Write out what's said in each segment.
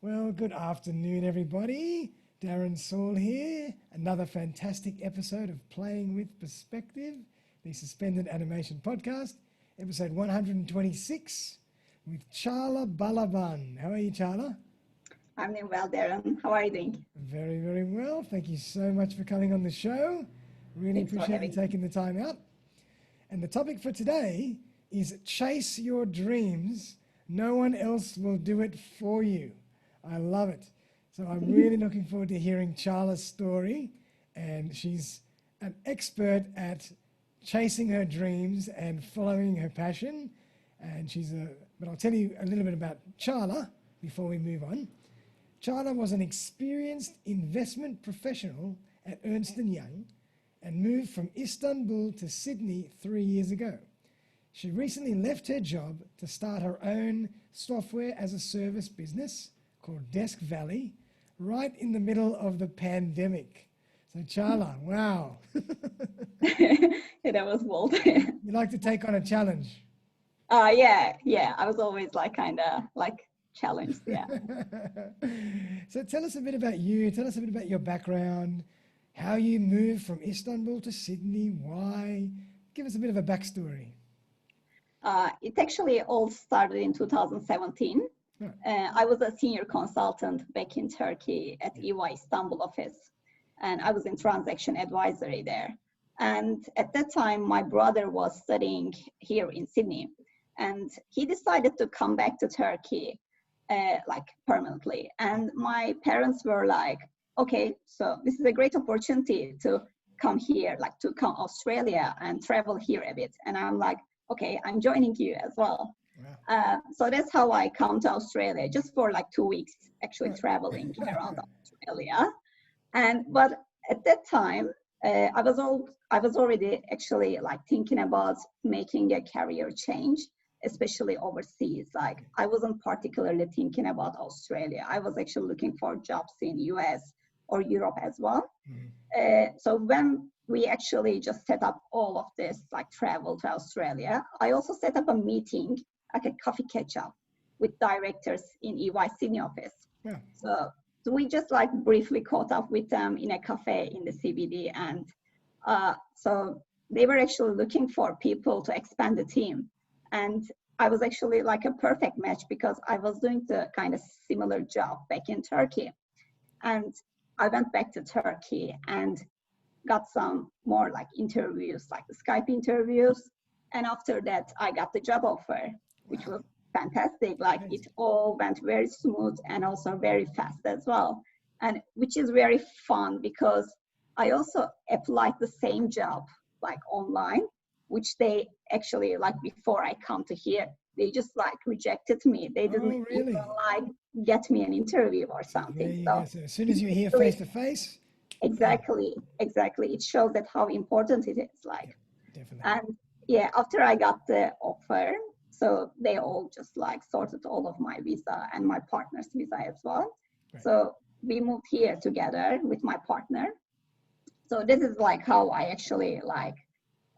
Well, good afternoon, everybody. Darren Saul here. Another fantastic episode of Playing with Perspective, the Suspended Animation Podcast, episode 126 with Cagla Balaban. How are you, Cagla? I'm doing well, Darren. How are you doing? Very, very well. Thank you so much for coming on the show. Really Thanks for appreciate you having me. taking the time out. And the topic for today is chase your dreams. No one else will do it for you. I love it. So I'm really looking forward to hearing Cagla's story. And she's an expert at chasing her dreams and following her passion. And but I'll tell you a little bit about Cagla before we move on. Cagla was an experienced investment professional at Ernst & Young and moved from Istanbul to Sydney 3 years ago. She recently left her job to start her own software as a service business called DeskValley, right in the middle of the pandemic. So Cagla, wow. Yeah, that was bold. You like to take on a challenge. Yeah. I was always kind of challenged. Yeah. So tell us a bit about you. Tell us a bit about your background, how you moved from Istanbul to Sydney, why. Give us a bit of a backstory. It actually all started in 2017. Right. I was a senior consultant back in Turkey at EY Istanbul office, and I was in transaction advisory there. And at that time, my brother was studying here in Sydney, and he decided to come back to Turkey, permanently. And my parents were like, okay, so this is a great opportunity to come here, to come Australia and travel here a bit. And I'm like, okay, I'm joining you as well. Wow. So that's how I come to Australia, just for 2 weeks, actually traveling around Australia. But at that time, I was already actually thinking about making a career change, especially overseas. I wasn't particularly thinking about Australia. I was actually looking for jobs in US or Europe as well. So when we actually just set up all of this, travel to Australia, I also set up a meeting, a coffee catch-up with directors in EY Sydney office. Yeah. So we just briefly caught up with them in a cafe in the CBD. And so they were actually looking for people to expand the team. And I was actually a perfect match because I was doing the kind of similar job back in Turkey. And I went back to Turkey and got some more interviews, the Skype interviews. And after that, I got the job offer, which was fantastic. It all went very smooth and also very fast as well. And which is very fun because I also applied the same job online, which they actually before I come to here, they just rejected me. They didn't really? even get me an interview or something. There you go. So as soon as you're here face to face. Exactly. It shows that how important it is. Definitely. And yeah, after I got the offer, so they all just sorted all of my visa and my partner's visa as well. Right. So we moved here together with my partner. So this is how I actually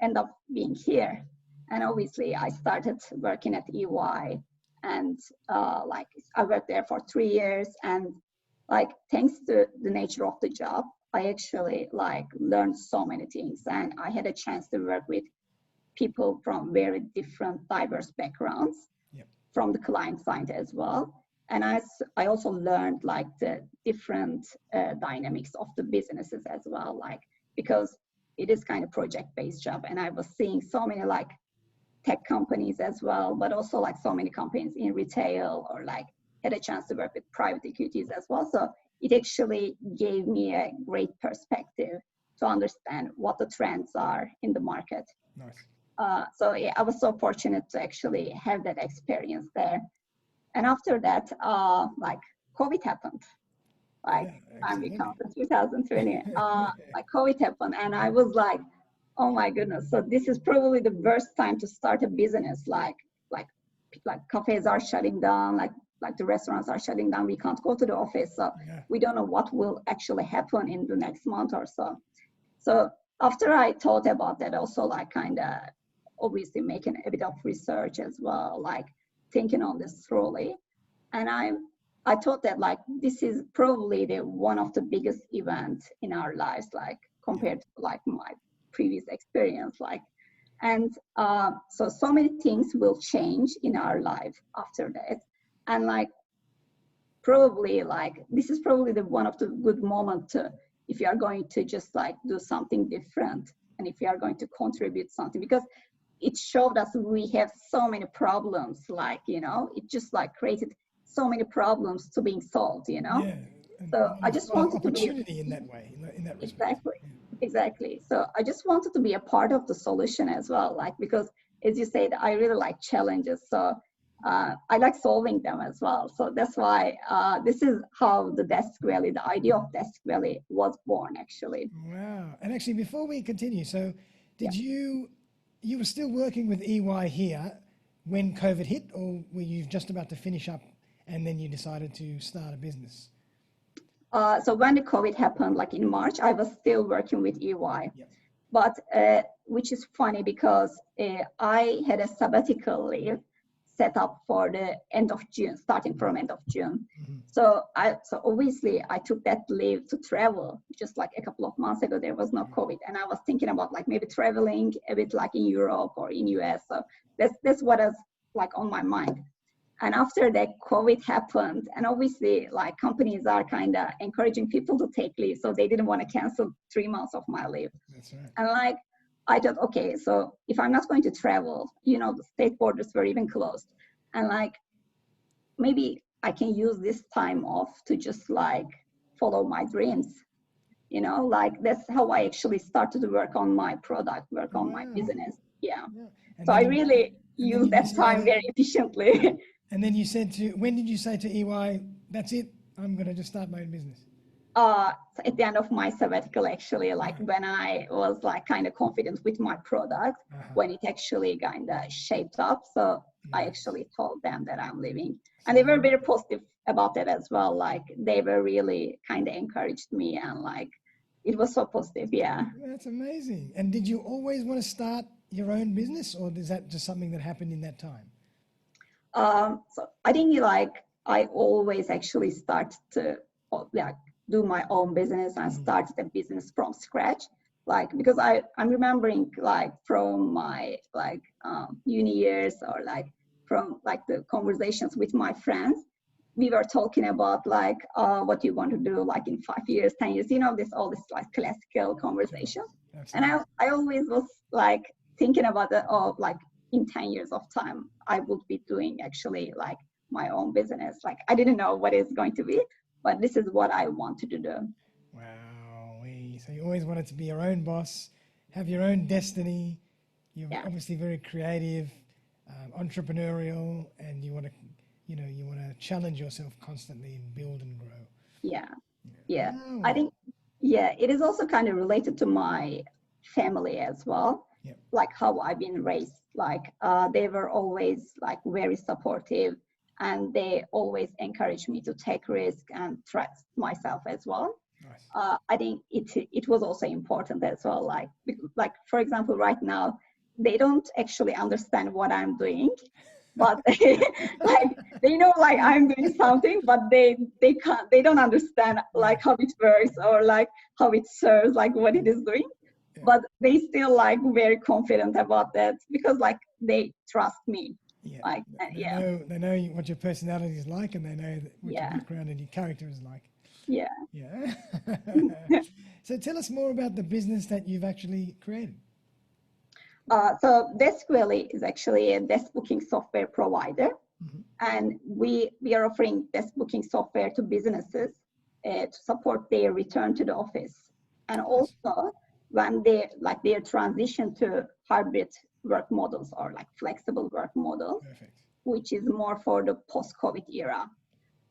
end up being here. And obviously I started working at EY, and I worked there for 3 years. And thanks to the nature of the job, I actually learned so many things, and I had a chance to work with people from very different, diverse backgrounds. Yep. From the client side as well. And I also learned the different dynamics of the businesses as well, because it is kind of project-based job, and I was seeing so many tech companies as well, but also so many companies in retail, or had a chance to work with private equities as well. So it actually gave me a great perspective to understand what the trends are in the market. Nice. So yeah, I was so fortunate to actually have that experience there. And after that, COVID happened. Time we counted 2020. COVID happened, and I was oh my goodness. So this is probably the worst time to start a business. Cafes are shutting down, the restaurants are shutting down. We can't go to the office. So we don't know what will actually happen in the next month or so. So after I thought about that, also kind of obviously making a bit of research as well, thinking on this thoroughly. And I thought that like this is probably the one of the biggest events in our lives, like compared to like my previous experience, like, and so many things will change in our life after that, and like probably like this is probably the one of the good moment to, if you are going to just like do something different, and if you are going to contribute something, because it showed us we have so many problems, like, you know, it just like created so many problems to being solved, you know. Yeah, and So I a just lot of wanted to be, opportunity in that way, in that respect. exactly, exactly. So I just wanted to be a part of the solution as well, like, because as you said, I really like challenges. So I like solving them as well. So that's why this is how the DeskValley, the idea of DeskValley was born actually. Wow. And actually, before we continue, so Yeah. did you were still working with EY here when COVID hit, or were you just about to finish up and then you decided to start a business? So when the COVID happened, like in March, I was still working with EY. Yep. But which is funny because I had a sabbatical leave set up for the end of June, starting from end of June. Mm-hmm. So obviously I took that leave to travel. Just like a couple of months ago, there was no COVID, and I was thinking about like maybe traveling a bit like in Europe or in US. So that's what is like on my mind. And after that, COVID happened, and obviously, like companies are kind of encouraging people to take leave, so they didn't want to cancel 3 months of my leave. That's right. And like, I thought, okay, so if I'm not going to travel, you know, the state borders were even closed, and like, maybe I can use this time off to just like follow my dreams, you know, like that's how I actually started to work on my product, work on my Wow. business. Yeah. Yeah. And So then I really and then use you that time decided, very efficiently. and then you said to, when did you say to EY, that's it, I'm going to just start my own business? So at the end of my sabbatical, actually, like when I was like kind of confident with my product, when it actually kind of shaped up. So I actually told them that I'm leaving, and they were very positive about that as well. Like they were really kind of encouraged me, and like it was so positive. Yeah. That's amazing. And did you always want to start your own business, or is that just something that happened in that time? So I think like I always actually start to like do my own business and started a business from scratch. Like because I'm remembering like from my like uni years, or like from like the conversations with my friends, we were talking about like what you want to do like in 5 years, 10 years, you know, all this like classical conversations. And I always was like thinking about the like in 10 years of time, I would be doing actually like my own business. Like I didn't know what it's going to be, but this is what I wanted to do. Wow. So you always wanted to be your own boss, have your own destiny. You're obviously very creative, entrepreneurial, and you want to, you want to challenge yourself constantly and build and grow. Yeah. Wow. I think, it is also kind of related to my family as well. Like how I've been raised. Like they were always like very supportive, and they always encouraged me to take risk and trust myself as well. Nice. I think it was also important as well. Like for example, right now they don't actually understand what I'm doing, but like they know like I'm doing something, but they don't understand like how it works, or like how it serves, like what it is doing. But they still like very confident about that, because like they trust me. Like they know what your personality is like, and they know what your yeah. background and your character is like. Yeah. Yeah. So tell us more about the business that you've actually created. So DeskValley is actually a desk booking software provider, and we are offering desk booking software to businesses to support their return to the office, and also when their transition to hybrid work models, or like flexible work models. Perfect. Which is more for the post-COVID era.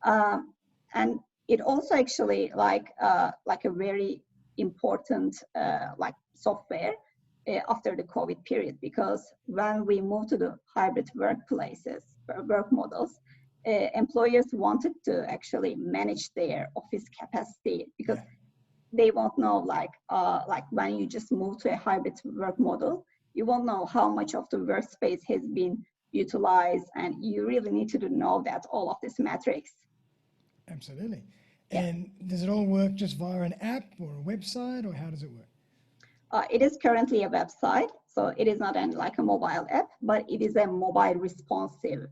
And it also actually like a very important like software after the COVID period, because when we moved to the hybrid workplaces, work models, employers wanted to actually manage their office capacity, because they won't know like when you just move to a hybrid work model, you won't know how much of the workspace has been utilized, and you really need to know that all of these metrics. Absolutely. Yeah. And does it all work just via an app or a website, or how does it work? It is currently a website, so it is not like a mobile app, but it is a mobile responsive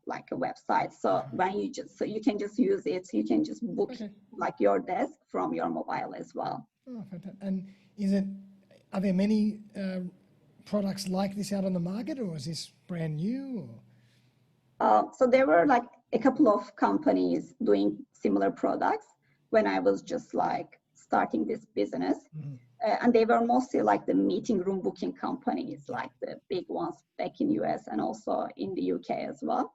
like a website. So when you can just use it, you can just book Okay. like your desk from your mobile as well. Oh, fantastic. And are there many products like this out on the market, or is this brand new? So there were like a couple of companies doing similar products when I was just like starting this business. Mm-hmm. And they were mostly like the meeting room booking companies, like the big ones back in US and also in the UK as well.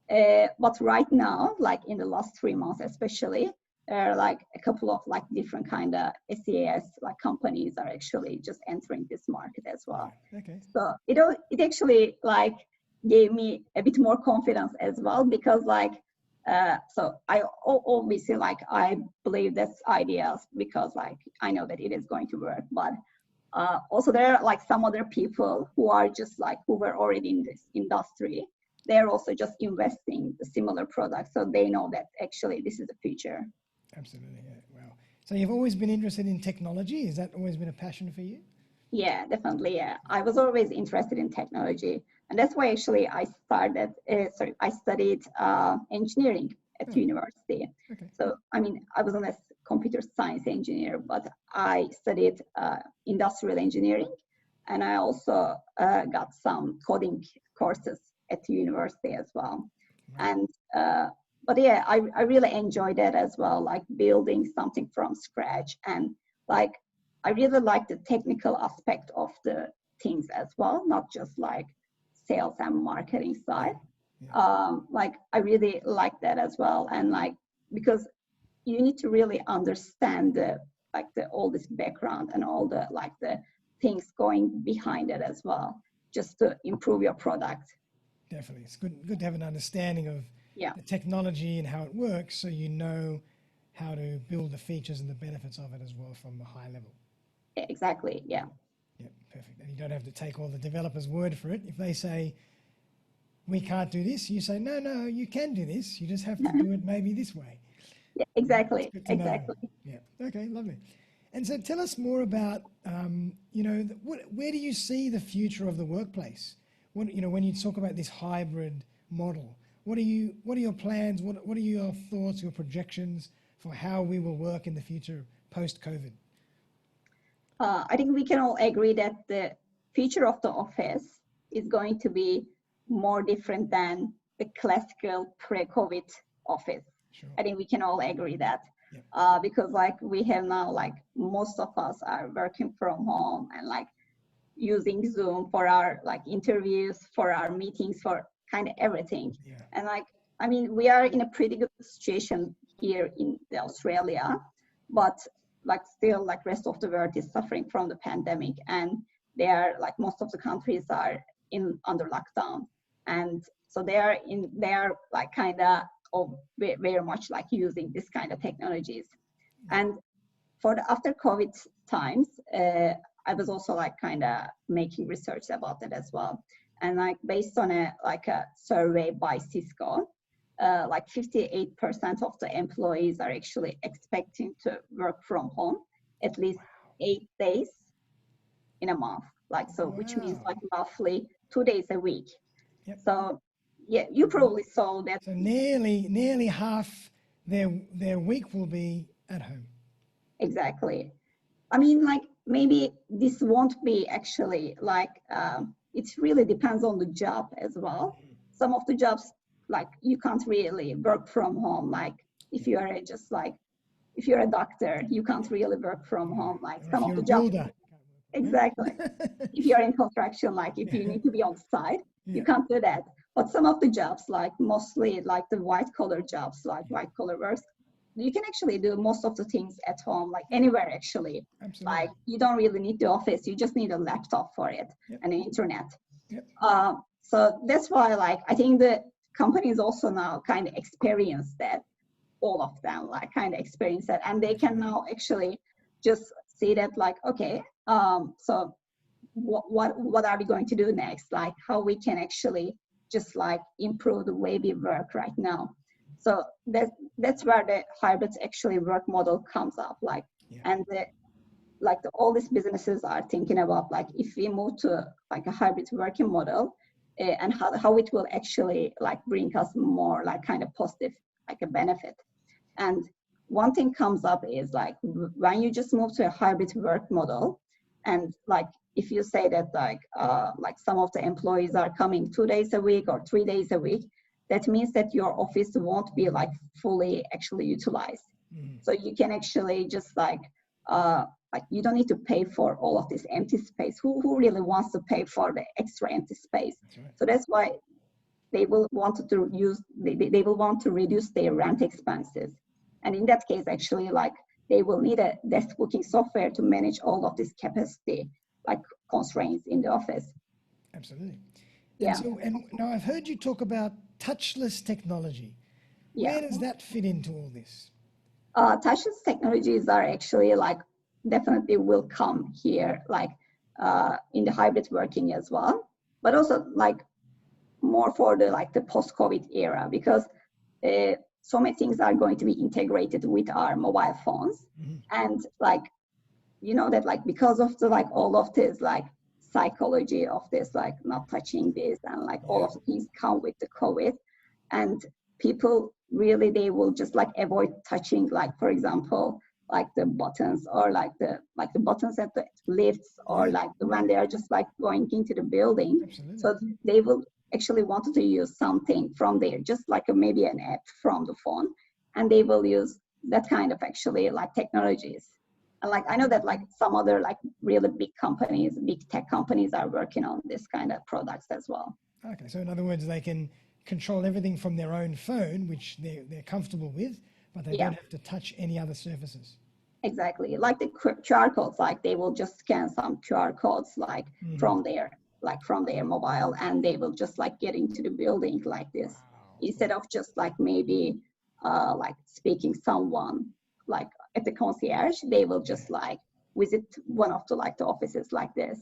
But right now, like in the last 3 months especially, there are like a couple of like different kind of SaaS like companies are actually just entering this market as well. Okay. So it actually like gave me a bit more confidence as well, because like so I obviously like I believe this ideas because like I know that it is going to work, but also there are like some other people who are just like who were already in this industry. They're also just investing the similar products, so they know that actually this is the future. Absolutely. Yeah. Wow. So you've always been interested in technology? Has that always been a passion for you? Yeah, definitely. Yeah, I was always interested in technology, and that's why actually I started. I studied engineering at university. Okay. So I mean, I wasn't a computer science engineer, but I studied industrial engineering, and I also got some coding courses at the university as well. Wow. And but yeah, I really enjoyed that as well, like building something from scratch, and like I really like the technical aspect of the things as well, not just like sales and marketing side. Yeah. Like I really like that as well, and like because you need to really understand the like the all this background and all the like the things going behind it as well, just to improve your product. Definitely. It's good to have an understanding of Yeah, the technology and how it works, so you know how to build the features and the benefits of it as well from a high level. exactly. Yeah. Yeah, perfect. And you don't have to take all the developers' word for it. If they say, we can't do this, you say, no, you can do this. You just have to do it maybe this way. Yeah, Yeah, it's exactly. good to know. Exactly. Yeah. Okay, lovely. And so tell us more about, where do you see the future of the workplace? When you talk about this hybrid model, what are your plans? What are your thoughts, your projections for how we will work in the future post-COVID? I think we can all agree that the future of the office is going to be more different than the classical pre-COVID office. Sure. I think we can all agree that. Yep. Because like we have now like most of us are working from home and like using Zoom for our like interviews, for our meetings, for kind of everything. Yeah. And like I mean we are in a pretty good situation here in the Australia, but like still like rest of the world is suffering from the pandemic, and they are like most of the countries are in under lockdown, and so they are like kind of very much like using this kind of technologies. And for the after COVID times, I was also like kind of making research about it as well. And like based on a survey by Cisco, like 58% of the employees are actually expecting to work from home at least 8 days in a month. Like so, which means like roughly 2 days a week. Yep. So yeah, you probably saw that. So nearly half their week will be at home. Exactly. I mean, like maybe this won't be actually like it really depends on the job as well. Some of the jobs like you can't really work from home. Like if you are just like if you're a doctor, you can't really work from home. Like Or some if of you're the a jobs, builder. exactly. If you're in construction, like if you need to be on site, you can't do that. But some of the jobs, like mostly like the white collar jobs, like white collar works, you can actually do most of the things at home, like anywhere actually. Absolutely. Like you don't really need the office, you just need a laptop for it and an internet. So that's why like I think the companies also now kind of experience that, all of them like kind of experience that, and they can now actually just see that like, okay, so what are we going to do next? Like how we can actually just like improve the way we work right now. So that's where the hybrid actually work model comes up. Like, Yeah. and all these businesses are thinking about like if we move to like a hybrid working model, and how it will actually like bring us more like kind of positive like a benefit. And one thing comes up is like when you just move to a hybrid work model, and like if you say that like some of the employees are coming 2 days a week or 3 days a week, that means that your office won't be like fully actually utilized. So you can actually just like you don't need to pay for all of this empty space. Who really wants to pay for the extra empty space? That's right. So that's why they will want to use they will want to reduce their rent expenses. And in that case, actually, like they will need a desk booking software to manage all of this capacity like constraints in the office. Absolutely. Yeah. And now I've heard you talk about touchless technology. Yeah. Where does that fit into all this? Touchless technologies are actually like definitely will come here, like in the hybrid working as well, but also like more for the like the post-COVID era, because so many things are going to be integrated with our mobile phones. And like you know that like because of the like all of this like psychology of this like not touching this and like all of the things come with the COVID, and people really they will just like avoid touching like for example like the buttons or like the buttons at the lifts or like when they are just like going into the building. Absolutely. So they will actually wanted to use something from there, just like maybe an app from the phone, and they will use that kind of actually like technologies. And like I know that like some other like really big companies, big tech companies are working on this kind of products as well. Okay, so in other words, they can control everything from their own phone, which they're comfortable with, but they don't have to touch any other surfaces. Exactly, like the QR codes, like they will just scan some QR codes like from their mobile, and they will just like get into the building like this. Wow. Instead of just like maybe like speaking someone like at the concierge, they will just like visit one of the like the offices like this.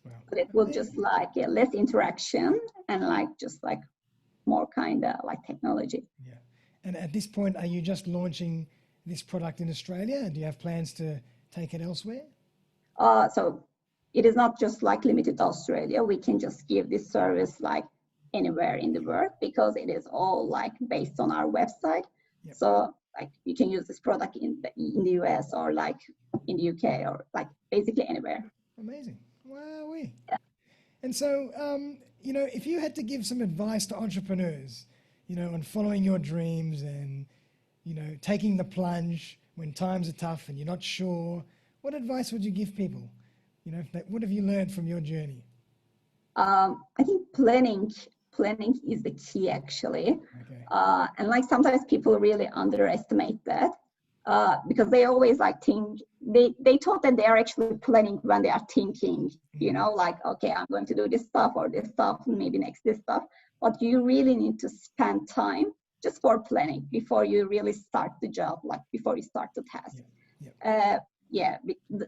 Wow. But it will just like less interaction and like just like more kind of like technology. Yeah. And at this point, are you just launching this product in Australia? Do you have plans to take it elsewhere? So it is not just like limited to Australia. We can just give this service like anywhere in the world because it is all like based on our website. Yep. So like you can use this product in the US or like in the UK or like basically anywhere. Amazing. Wowee. Yeah. And so, you know, if you had to give some advice to entrepreneurs, you know, on following your dreams and, you know, taking the plunge when times are tough and you're not sure, what advice would you give people? You know, what have you learned from your journey? I think planning is the key actually. Okay. And like sometimes people really underestimate that because they always like think they thought that they are actually planning when they are thinking, you know, like, okay, I'm going to do this stuff or this stuff, maybe next this stuff. But you really need to spend time just for planning before you really start the job, like before you start the task.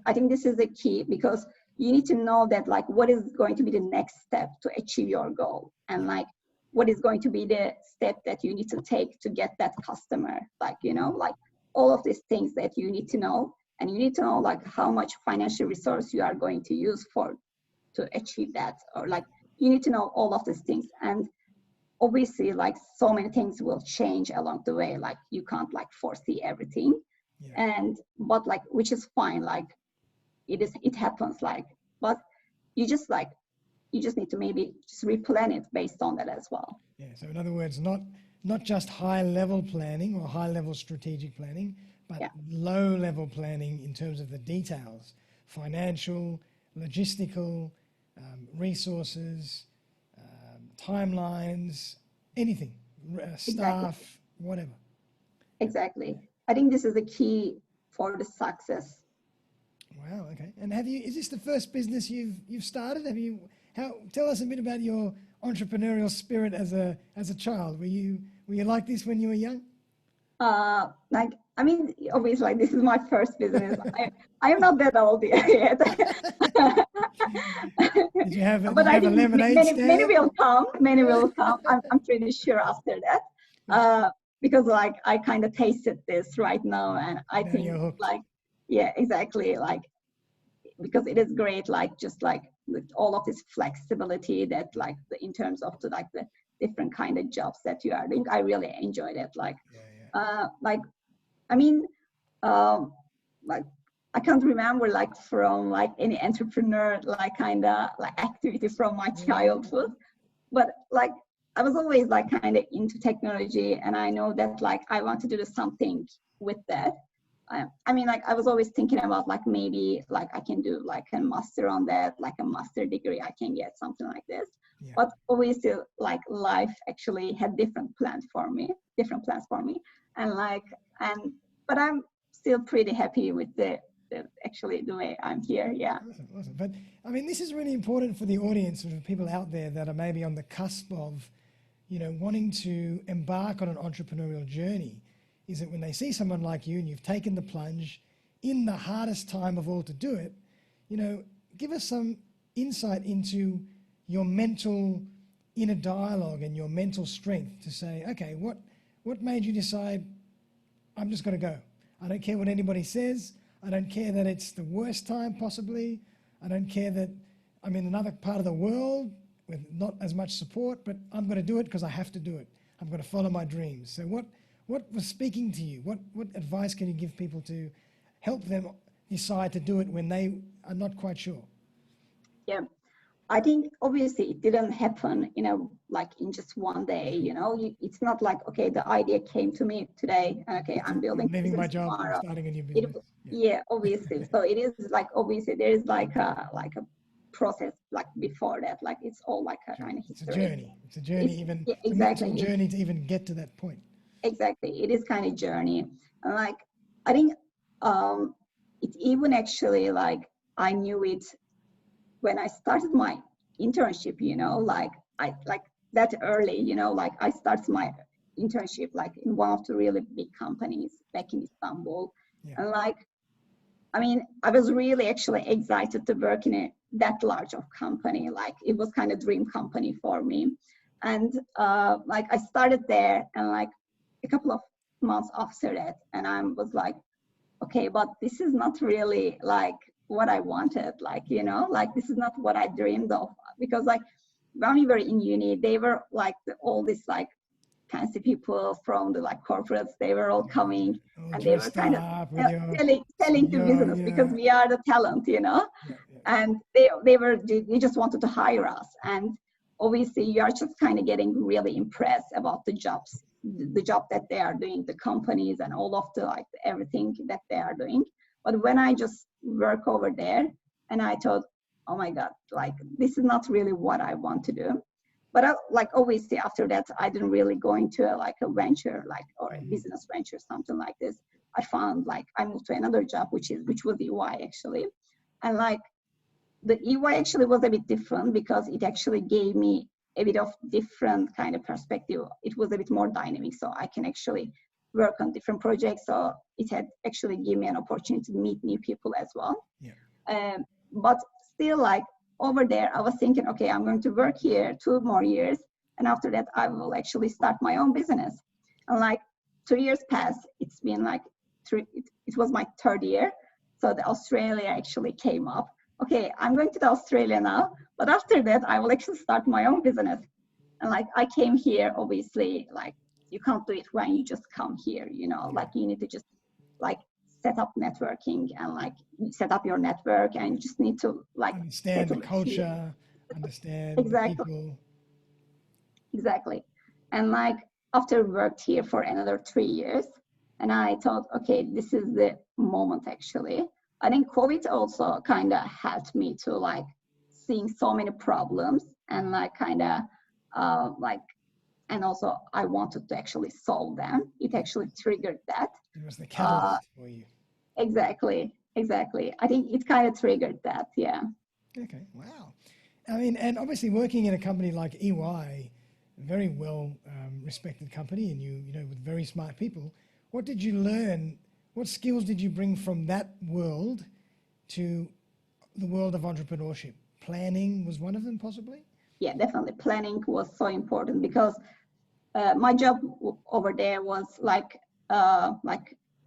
I think this is the key because you need to know that like what is going to be the next step to achieve your goal, and like what is going to be the step that you need to take to get that customer, like, you know, like all of these things that you need to know. And you need to know like how much financial resource you are going to use to achieve that, or like you need to know all of these things. And obviously like so many things will change along the way, like you can't like foresee everything. But like which is fine, like it happens, like, but you just need to maybe just replan it based on that as well. Yeah, so in other words, not just high level planning or high level strategic planning, but low level planning in terms of the details, financial, logistical, resources, timelines, anything, staff, whatever. Exactly. I think this is the key for the success. Wow. Okay. And is this the first business you've started? Tell us a bit about your entrepreneurial spirit as a child. Were you like this when you were young? Like, I mean, obviously, like, this is my first business. I am not that old yet. Did you have a many lemonade stand? will come. Many will come. I'm pretty sure after that. because like I kind of tasted this right now, and I Now think you're hooked. like, yeah, exactly, like because it is great, like just like with all of this flexibility that like in terms of the like the different kind of jobs that you are doing. I really enjoyed it. Like, like I mean, like I can't remember like from like any entrepreneur like kind of like activity from my childhood, but like I was always like kind of into technology, and I know that like I want to do something with that. I mean, like I was always thinking about like maybe like I can do like a master on that, like a master degree I can get, something like this. Yeah. But obviously like life actually had different plans for me, and like but I'm still pretty happy with the actually the way I'm here. Yeah. Awesome. But I mean, this is really important for the audience, for people out there that are maybe on the cusp of, wanting to embark on an entrepreneurial journey, is that when they see someone like you and you've taken the plunge in the hardest time of all to do it, give us some insight into your mental inner dialogue and your mental strength to say, okay, what made you decide I'm just going to go? I don't care what anybody says. I don't care that it's the worst time possibly. I don't care that I'm in another part of the world with not as much support, but I'm going to do it because I have to do it. I'm going to follow my dreams. So what was speaking to you? What advice can you give people to help them decide to do it when they are not quite sure? Yeah. I think obviously it didn't happen, like in just one day, it's not like, okay, the idea came to me today, and okay, I'm building leaving my business job, I'm tomorrow. starting a new business. Yeah, obviously. So it is like, obviously there is like a process like before that, like it's all like a kind of It's a history. journey. It's a journey, Yeah, a exactly. mental journey to even get to that point. Exactly. It is kind of journey. And like, I think it even actually like, I knew it when I started my internship, like I like that early, like I started my internship like in one of the really big companies back in Istanbul. Yeah. And like, I mean, I was really actually excited to work in that large of company. Like it was kind of dream company for me. And like I started there, and like a couple of months after that, and I was like, okay, but this is not really like what I wanted. Like, like this is not what I dreamed of. Because like when we were in uni, they were like all this like fancy people from the like corporates, they were all coming, and they were kind of selling to business, because we are the talent, and they just wanted to hire us. And obviously you are just kind of getting really impressed about the job that they are doing, the companies and all of the like everything that they are doing. But when I just work over there, and I thought, oh my God, like this is not really what I want to do. But like obviously after that, I didn't really go into like a venture, like, or a business venture, something like this. I found like I moved to another job, which was EY actually. And like the EY actually was a bit different, because it actually gave me a bit of different kind of perspective. It was a bit more dynamic, so I can actually work on different projects. So it had actually given me an opportunity to meet new people as well. Yeah. But still, like over there, I was thinking, okay, I'm going to work here 2 more years, and after that, I will actually start my own business. And like 2 years passed. It's been like it was my 3rd year. So the Australia actually came up. Okay, I'm going to the Australia now, but after that, I will actually start my own business. And like I came here, obviously, like you can't do it when you just come here, like you need to just like set up networking and like set up your network, and you just need to like understand the culture, understand the people. Exactly. And like after worked here for another 3 years, and I thought, okay, this is the moment actually. I think COVID also kind of helped me to like seeing so many problems, and like kind of like, and also I wanted to actually solve them. It actually triggered that. It was the catalyst for you. Exactly. I think it kind of triggered that. Yeah. Okay. Wow. I mean, and obviously working in a company like EY, very well respected company, and you know, with very smart people. What did you learn? What skills did you bring from that world to the world of entrepreneurship? Planning was one of them, possibly? Yeah, definitely. Planning was so important, because my job over there was like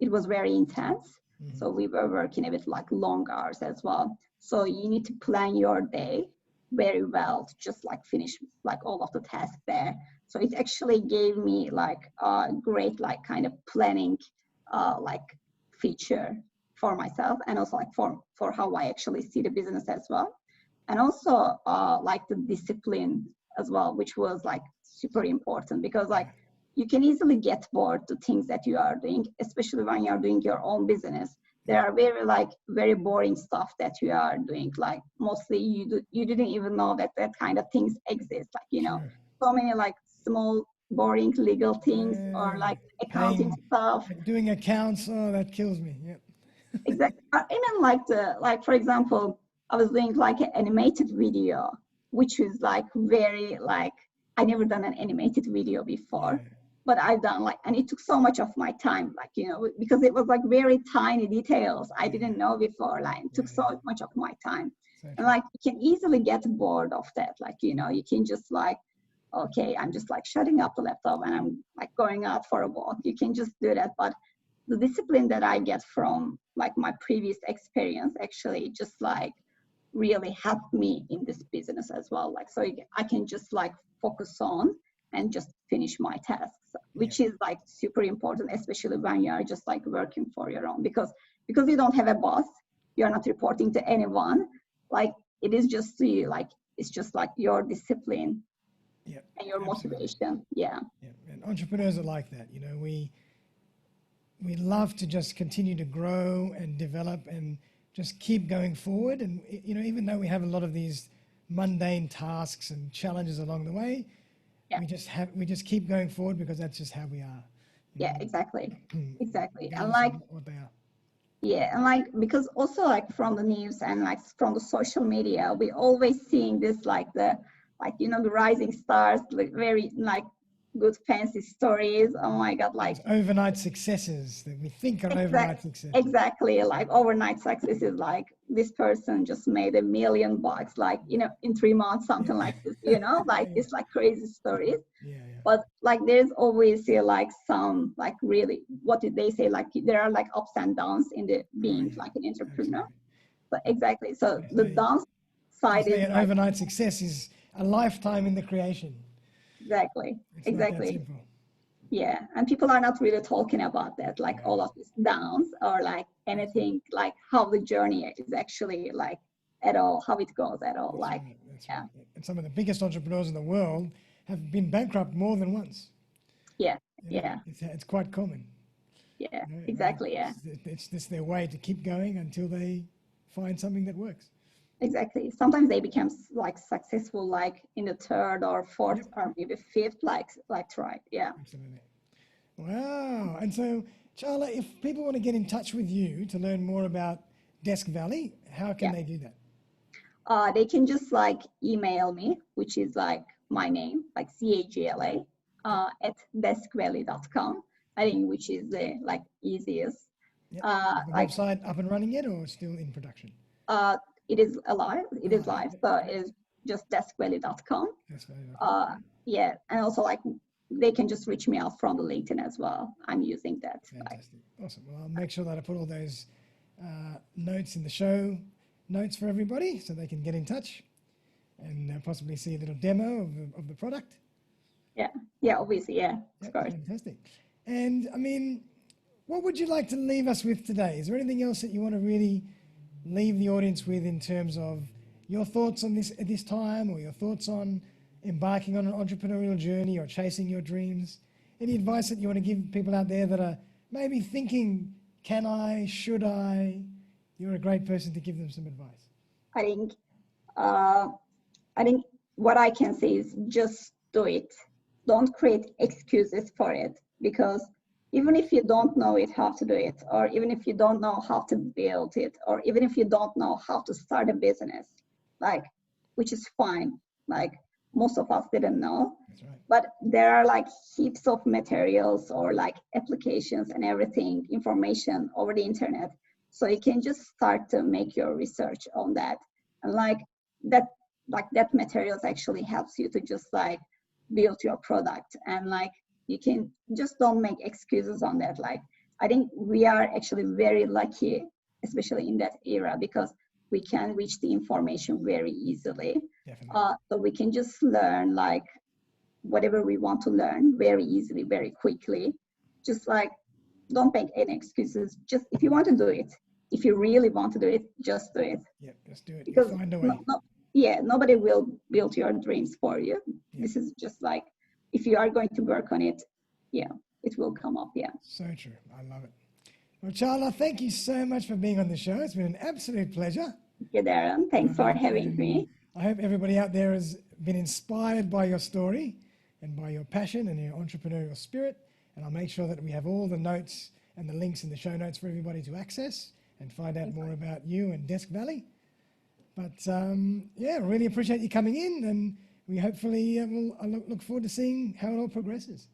it was very intense. Mm-hmm. So we were working a bit like long hours as well. So you need to plan your day very well to just like finish like all of the tasks there. So it actually gave me like a great like kind of planning like feature for myself, and also like for how I actually see the business as well. And also like the discipline as well, which was like super important, because like you can easily get bored to things that you are doing, especially when you're doing your own business. There are very boring stuff that you are doing. Like mostly you didn't even know that that kind of things exist. Like, you know, Sure. so many like small boring legal things or like accounting Paying, stuff. like doing accounts, oh, that kills me. Yep. Exactly. Even like for example, I was doing like an animated video, which was like very like I never done an animated video before, Yeah. but I've done like, and it took so much of my time, like, you know, because it was like very tiny details I didn't know before. Like it took so much of my time, So and true. like you can easily get bored of that. Like, you know, you can just like, okay, I'm just like shutting up the laptop and I'm like going out for a walk. You can just do that, but the discipline that I get from like my previous experience actually just like really helped me in this business as well. Like, so I can just like focus on and just finish my tasks, which is like super important, especially when you are just like working for your own, because you don't have a boss, you're not reporting to anyone. Like it is just you, like it's just like your discipline Yeah, and your absolutely. motivation. Yeah. Yeah, and entrepreneurs are like that. You know, we love to just continue to grow and develop and just keep going forward. And you know, even though we have a lot of these mundane tasks and challenges along the way, Yeah. we just keep going forward because that's just how we are. You Yeah, know, exactly. Exactly. And regardless of like, what they are. yeah, and like, because also like from the news and like from the social media, we always seeing this like like, you know, the rising stars, like very like good fancy stories. Oh my God, like Those overnight successes that we think are overnight successes. exactly, like overnight success is like this person just made $1 million, like, you know, in 3 months, something like this, you know, like Yeah. it's like crazy stories. Yeah, But like there's always like some like really, what did they say, like there are like ups and downs in the being like an entrepreneur. absolutely. But exactly, so They the say, they downside say is an like overnight success is a lifetime in the creation. exactly, It's not that exactly. simple. Yeah, and people are not really talking about that, like Yeah, all of these downs or like that's right. anything, like how the journey is actually like at all, how it goes at all. That's Like, right. That's yeah, right. And some of the biggest entrepreneurs in the world have been bankrupt more than once. yeah, You know, yeah, it's quite common. yeah, You know, exactly, yeah. it's just their way to keep going until they find something that works. Exactly. Sometimes they become like successful, like in the third or Yep, fourth or maybe fifth, like try. Yeah. absolutely. Wow. And so, Charla, if people want to get in touch with you to learn more about DeskValley, how can Yeah. they do that? They can just like email me, which is like my name, like Cagla, Yep. at deskvalley.com. I think which is the like easiest. Yep. Is the Like website up and running yet or still in production? it is alive. It is Alive. live. Yep. So it Great. is just deskvalley.com. DeskValley.com. Yeah, and also like they can just reach me out from the LinkedIn as well. I'm using that. Like, Fantastic. Awesome. Well, I'll make sure that I put all those notes in the show notes for everybody so they can get in touch and possibly see a little demo of the product. yeah, yeah, obviously, yeah, of Yep, course. fantastic. And I mean, what would you like to leave us with today? Is there anything else that you want to really leave the audience with in terms of your thoughts on this at this time, or your thoughts on embarking on an entrepreneurial journey or chasing your dreams? Any advice that you want to give people out there that are maybe thinking, can I, should I? You're a great person to give them some advice. I think, uh, I think what I can say is just do it. Don't create excuses for it, because even if you don't know it how to do it, or even if you don't know how to build it, or even if you don't know how to start a business, like, which is fine. Like most of us didn't know, That's right. but there are like heaps of materials or like applications and everything, information over the internet. So you can just start to make your research on that. And like that, like that materials actually helps you to just like build your product. And like, you can just don't make excuses on that. Like, I think we are actually very lucky, especially in that era, because we can reach the information very easily. So we can just learn like whatever we want to learn very easily, very quickly. Just like, don't make any excuses. Just if you want to do it, if you really want to do it, just do it. Yeah, just do it. Because Find a way. nobody will build your dreams for you. Yeah. This is just like, if you are going to work on it, yeah, it will come up. Yeah. So true. I love it. Well, Cagla, thank you so much for being on the show. It's been an absolute pleasure. Thank you, Darren. Thanks for having me. I hope everybody out there has been inspired by your story and by your passion and your entrepreneurial spirit. And I'll make sure that we have all the notes and the links in the show notes for everybody to access and find out more about you and DeskValley. But yeah, really appreciate you coming in, and we hopefully will look forward to seeing how it all progresses.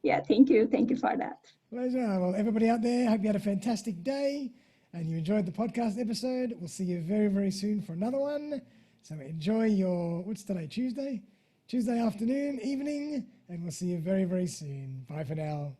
Yeah, thank you. Thank you for that. Pleasure. Well, everybody out there, hope you had a fantastic day and you enjoyed the podcast episode. We'll see you very, very soon for another one. So enjoy your, what's today, Tuesday? Tuesday afternoon, evening, and we'll see you very, very soon. Bye for now.